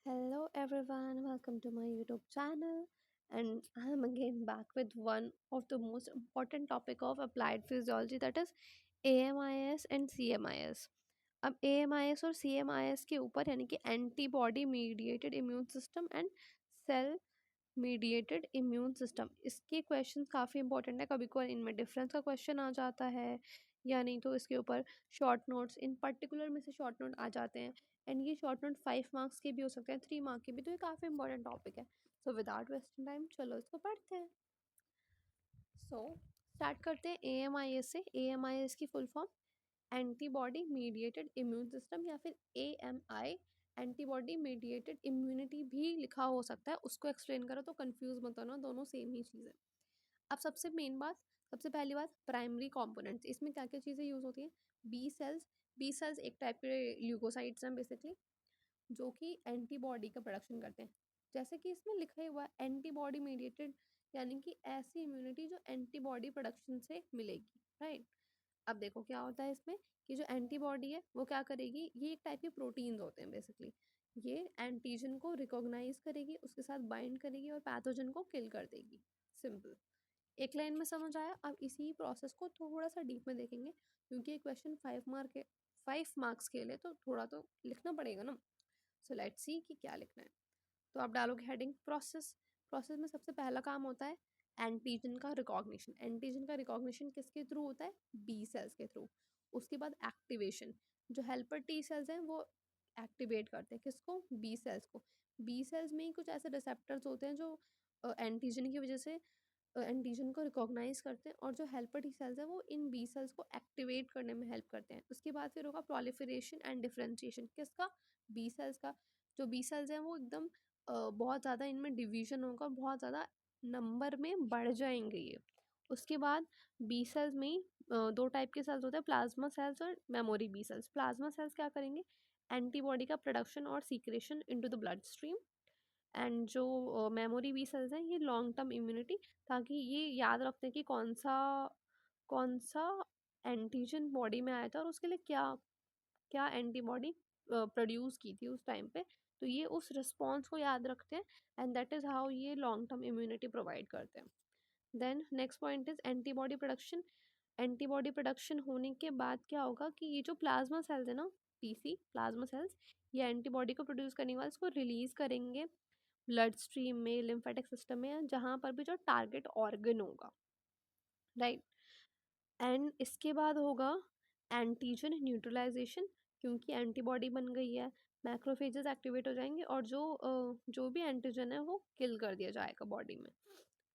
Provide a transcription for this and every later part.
Hello everyone, welcome to my YouTube channel and I am again back with one of the most important topic of applied physiology, that is AMIS and CMIS. अब AMIS और CMIS के ऊपर यानी कि antibody mediated immune system and cell mediated immune system, इसके question काफ़ी important है। कभी कभार इनमें डिफरेंस का क्वेश्चन आ जाता है या नहीं तो इसके ऊपर शॉर्ट नोट्स इन पर्टिकुलर में से शॉर्ट नोट आ जाते हैं। एंड ये शॉर्ट नोट 5 मार्क्स के भी हो सकते हैं, 3 मार्क के भी, तो ये काफ़ी इंपॉर्टेंट टॉपिक है। सो विदाउट वेस्टिंग टाइम चलो इसको पढ़ते हैं। सो स्टार्ट करते हैं AMIS से। AMIS की full form antibody mediated immune system या फिर AMI, एंटीबॉडी मीडिएटेड इम्यूनिटी भी लिखा हो सकता है। उसको एक्सप्लेन करो तो कंफ्यूज मत होना, दोनों सेम ही चीज़ है। अब सबसे मेन बात, सबसे पहली बात, प्राइमरी कंपोनेंट्स, इसमें क्या क्या चीज़ें यूज़ होती हैं। बी सेल्स, बी सेल्स एक टाइप के ल्यूकोसाइट्स हैं बेसिकली, जो कि एंटीबॉडी का प्रोडक्शन करते हैं। जैसे कि इसमें लिखा ही हुआ है एंटीबॉडी मीडिएटेड, यानी कि ऐसी इम्यूनिटी जो एंटीबॉडी प्रोडक्शन से मिलेगी, राइट। अब देखो क्या होता है इसमें कि जो एंटीबॉडी है वो क्या करेगी, ये एक टाइप के प्रोटीन्स होते हैं बेसिकली। ये एंटीजन को रिकॉग्नाइज करेगी, उसके साथ बाइंड करेगी और पैथोजन को किल कर देगी। सिंपल, एक लाइन में समझ आया। अब इसी प्रोसेस को थोड़ा सा डीप में देखेंगे क्योंकि ये क्वेश्चन 5 मार्क्स के लिए तो थोड़ा तो लिखना पड़ेगा ना। सो लेट्स सी कि क्या लिखना है। तो आप डालोगे हेडिंग प्रोसेस। प्रोसेस में सबसे पहला काम होता है एंटीजन का रिकॉग्निशन। एंटीजन का रिकॉग्निशन किसके थ्रू होता है, बी सेल्स के थ्रू। उसके बाद एक्टिवेशन, जो हेल्पर टी सेल्स हैं वो एक्टिवेट करते हैं किसको, बी सेल्स को। बी सेल्स में ही कुछ ऐसे रिसेप्टर्स होते हैं जो एंटीजन की वजह से एंटीजन को रिकॉग्नाइज करते हैं, और जो हेल्पर टी सेल्स हैं वो इन बी सेल्स को एक्टिवेट करने में हेल्प करते हैं। उसके बाद फिर होगा प्रोलिफरेशन एंड डिफरेंशिएशन, किसका, बी सेल्स का। जो बी सेल्स हैं वो एकदम बहुत ज़्यादा इनमें डिवीजन होगा, बहुत ज़्यादा नंबर में बढ़ जाएंगे ये। उसके बाद बी सेल्स में ही दो टाइप के सेल्स होते हैं, प्लाज्मा सेल्स और memory B cells. Plasma cells क्या करेंगे, एंटीबॉडी का प्रोडक्शन और secretion into the blood stream. And जो मेमोरी बी सेल्स हैं ये लॉन्ग टर्म इम्यूनिटी, ताकि ये याद रखते हैं कि कौन सा एंटीजन बॉडी में आया था और उसके लिए क्या क्या एंटीबॉडी प्रोड्यूस की थी उस टाइम पे। तो ये उस रिस्पॉन्स को याद रखते हैं एंड दैट इज़ हाउ ये लॉन्ग टर्म इम्यूनिटी प्रोवाइड करते हैं। Then next point is antibody production. Antibody production होने के बाद क्या होगा कि ये जो प्लाज्मा सेल्स है ना, पीसी प्लाज्मा सेल्स, ये एंटीबॉडी को प्रोड्यूस करने के बाद इसको रिलीज करेंगे ब्लड स्ट्रीम में, लिम्फेटिक सिस्टम में, जहाँ पर भी जो टारगेट ऑर्गन होगा, राइट। एंड इसके बाद होगा एंटीजन न्यूट्रलाइजेशन, क्योंकि एंटीबॉडी बन गई है, मैक्रोफेजेस एक्टिवेट हो जाएंगे और जो भी एंटीजन है वो किल कर दिया जाएगा बॉडी में,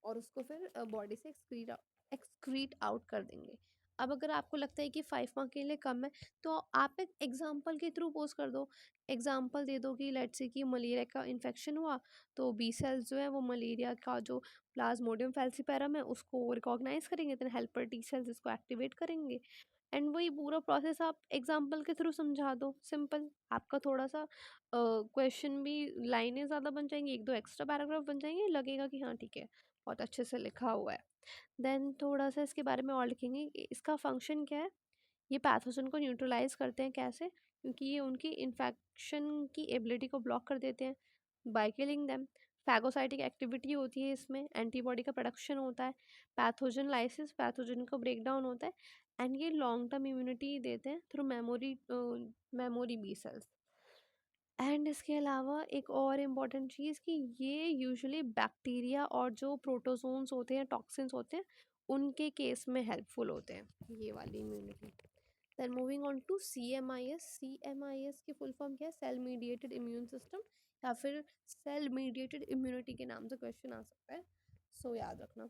और उसको फिर बॉडी से एक्सक्रीट आउट कर देंगे। अब अगर आपको लगता है कि 5 मार्क के लिए कम है तो आप एक एग्जांपल के थ्रू पोस्ट कर दो। एग्जांपल दे दो कि लेट्स से कि मलेरिया का इन्फेक्शन हुआ, तो बी सेल्स जो है वो मलेरिया का जो प्लाज्मोडियम फैल्सिपेरम है उसको रिकॉग्नाइज करेंगे, देन हेल्पर टी सेल्स इसको एक्टिवेट करेंगे। एंड वही पूरा प्रोसेस आप एग्जांपल के थ्रू समझा दो। सिंपल, आपका थोड़ा सा क्वेश्चन भी, लाइनें ज़्यादा बन जाएंगी, एक दो एक्स्ट्रा पैराग्राफ बन जाएंगे, लगेगा कि हाँ ठीक है बहुत अच्छे से लिखा हुआ है। देन थोड़ा सा इसके बारे में और लिखेंगे कि इसका फंक्शन क्या है। ये पैथोजन को न्यूट्रलाइज करते हैं कैसे, क्योंकि ये उनकी इन्फेक्शन की एबिलिटी को ब्लॉक कर देते हैं by killing them. Phagocytic activity होती है इसमें, एंटीबॉडी का प्रोडक्शन होता है, पैथोजन लाइसिस, पैथोजन का ब्रेक डाउन होता है, एंड ये लॉन्ग टर्म इम्यूनिटी देते हैं through memory B cells. And इसके अलावा एक और इम्पॉर्टेंट चीज़ कि ये यूजुअली बैक्टीरिया और जो प्रोटोजोन्स होते हैं, टॉक्सिन्स होते हैं, उनके केस में हेल्पफुल होते हैं ये वाली immunity. Then moving on to CMIS। CMIS की फुल फॉर्म क्या है, सेल मीडिएटेड इम्यून सिस्टम या फिर सेल मीडिएटेड इम्यूनिटी के नाम से क्वेश्चन आ सकता है। सो याद रखना,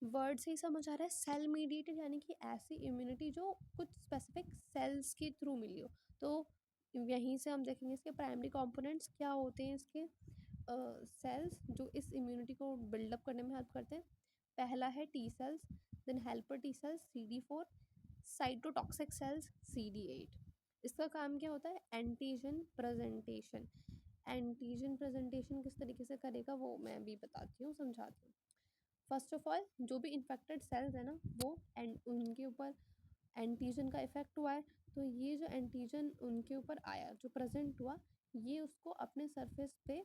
वर्ड से ही समझ आ रहा है, सेल मीडिएटेड यानी कि ऐसी इम्यूनिटी जो कुछ स्पेसिफिक सेल्स के थ्रू मिली हो। तो यहीं से हम देखेंगे इसके प्राइमरी कंपोनेंट्स क्या होते हैं, इसके सेल्स जो इस इम्यूनिटी को बिल्डअप करने में हेल्प करते हैं। पहला है T cells, then helper T cells CD4, cytotoxic cells CD8। इसका काम क्या होता है, एंटीजन प्रेजेंटेशन। एंटीजन प्रेजेंटेशन किस तरीके से करेगा वो मैं भी बताती हूँ, समझाती हूँ। फर्स्ट ऑफ ऑल, जो भी इन्फेक्टेड सेल्स है ना वो उनके ऊपर एंटीजन का इफेक्ट हुआ है, तो ये जो एंटीजन उनके ऊपर आया, जो प्रेजेंट हुआ, ये उसको अपने सरफेस पे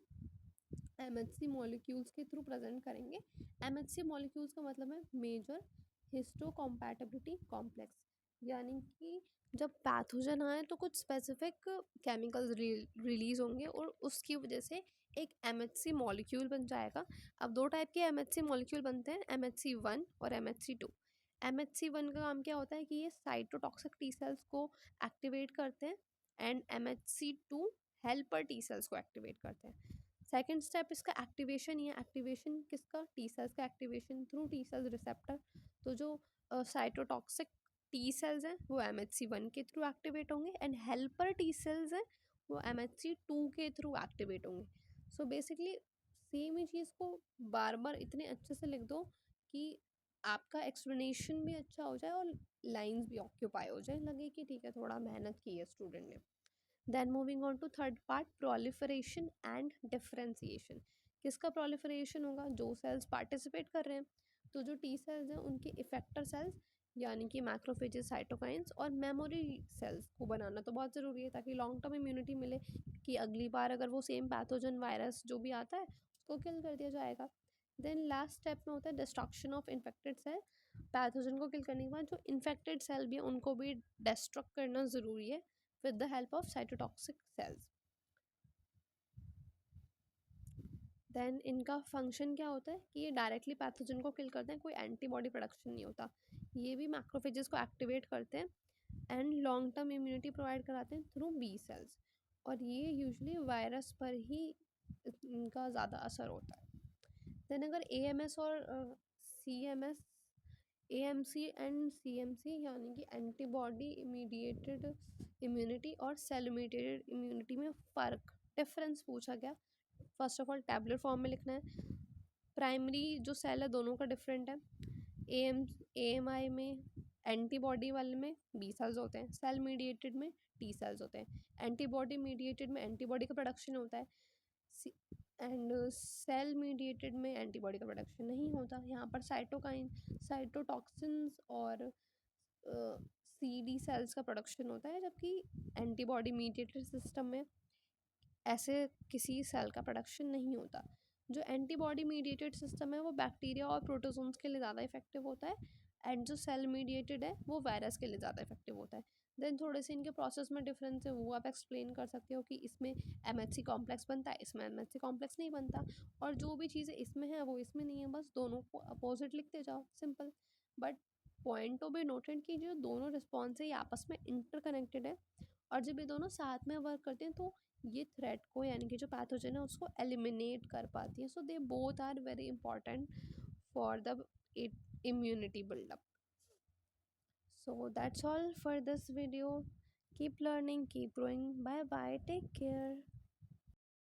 एमएचसी मॉलिक्यूल्स के थ्रू प्रेजेंट करेंगे। एमएचसी मॉलिक्यूल्स का मतलब है मेजर हिस्टोकम्पैटिबिलिटी कॉम्प्लेक्स, यानी कि जब पैथोजन आए तो कुछ स्पेसिफिक केमिकल्स रिलीज होंगे और उसकी वजह से एक एमएचसी मॉलिक्यूल बन जाएगा। अब दो टाइप के एमएचसी मॉलिक्यूल बनते हैं, एमएचसी वन और एमएचसी टू। एमएचसी वन का काम क्या होता है कि ये साइटोटॉक्सिक टी सेल्स को एक्टिवेट करते हैं, and MHC two helper T cells को एक्टिवेट करते हैं। सेकेंड स्टेप इसका एक्टिवेशन ही है। एक्टिवेशन किसका? टी सेल्स का activation through T cells receptor. तो जो साइटोटॉक्सिक टी सेल्स हैं वो एम एच सी वन के थ्रू एक्टिवेट होंगे, एंड हेल्पर टी सेल्स हैं वो एम एच सी टू के थ्रू एक्टिवेट होंगे। सो बेसिकली सेम ही चीज़ को बार बार इतने अच्छे से लिख दो कि आपका एक्सप्लेनेशन भी अच्छा हो जाए और लाइंस भी ऑक्यूपाई हो जाए, लगे कि ठीक है थोड़ा मेहनत की है स्टूडेंट ने। Then moving on to third part, proliferation and differentiation. किसका प्रोलिफरेशन होगा? जो सेल्स पार्टिसिपेट कर रहे हैं। तो जो टी सेल्स हैं उनके इफेक्टर सेल्स यानी कि मैक्रोफेजेस, साइटोकाइंस और मेमोरी सेल्स को बनाना तो बहुत ज़रूरी है, ताकि लॉन्ग टर्म इम्यूनिटी मिले, कि अगली बार अगर वो सेम पैथोजन वायरस जो भी आता है उसको किल कर दिया जाएगा। देन लास्ट स्टेप में होता है destruction of infected cell. Pathogen को किल करने के बाद जो इन्फेक्टेड सेल भी है उनको भी डिस्ट्रक्ट करना ज़रूरी है with the help of cytotoxic cells. Then इनका फंक्शन क्या होता है कि ये डायरेक्टली पैथोजन को किल करते हैं, कोई एंटीबॉडी प्रोडक्शन नहीं होता। ये भी मैक्रोफेजेस को एक्टिवेट करते हैं and long term immunity provide कराते हैं थ्रू बी सेल्स, और ये यूजुअली वायरस पर ही इनका ज़्यादा असर होता है। देन अगर ए एम एस और C M S, A M C and C M C यानी कि एंटीबॉडी इमीडिएटेड इम्यूनिटी और सेल इमीडिएटेड इम्यूनिटी में फ़र्क, डिफरेंस पूछा गया। First of all tablet form में लिखना है। प्राइमरी जो सेल है दोनों का डिफरेंट है। ए एम आई में एंटीबॉडी वाले में बी सेल्स होते हैं, सेल मीडिएटेड में टी सेल्स होते हैं। एंटीबॉडी मीडिएटेड में एंटीबॉडी का प्रोडक्शन होता है, एंड सेल मीडिएटेड में एंटीबॉडी का प्रोडक्शन नहीं होता। यहाँ पर साइटोकाइन, साइटोटॉक्सिन्स और सी डी सेल्स का प्रोडक्शन होता है, जबकि एंटीबॉडी मीडिएटेड सिस्टम में ऐसे किसी सेल का प्रोडक्शन नहीं होता। जो एंटीबॉडी मीडिएटेड सिस्टम है वो बैक्टीरिया और प्रोटोजोन्स के लिए ज़्यादा इफेक्टिव होता है, एंड जो सेल मीडिएटेड है वो वायरस के लिए ज़्यादा इफेक्टिव होता है। देन थोड़े से इनके प्रोसेस में डिफरेंस है, वो आप एक्सप्लेन कर सकते हो कि इसमें एम एच सी कॉम्प्लेक्स बनता है, इसमें एम एच सी कॉम्प्लेक्स नहीं बनता, और जो भी चीज़ें इसमें है वो इसमें नहीं है, बस दोनों को अपोजिट लिखते जाओ, simple. But point to be noted कि जो दोनों रिस्पॉन्स है ये आपस में इंटरकनेक्टेड है, और जब ये दोनों साथ में वर्क करते हैं तो ये थ्रेट को यानी कि जो पैथोजन है उसको एलिमिनेट कर पाती है। So they both are very important for the immunity buildup. So that's all for this video. Keep learning, keep growing. Bye bye, take care.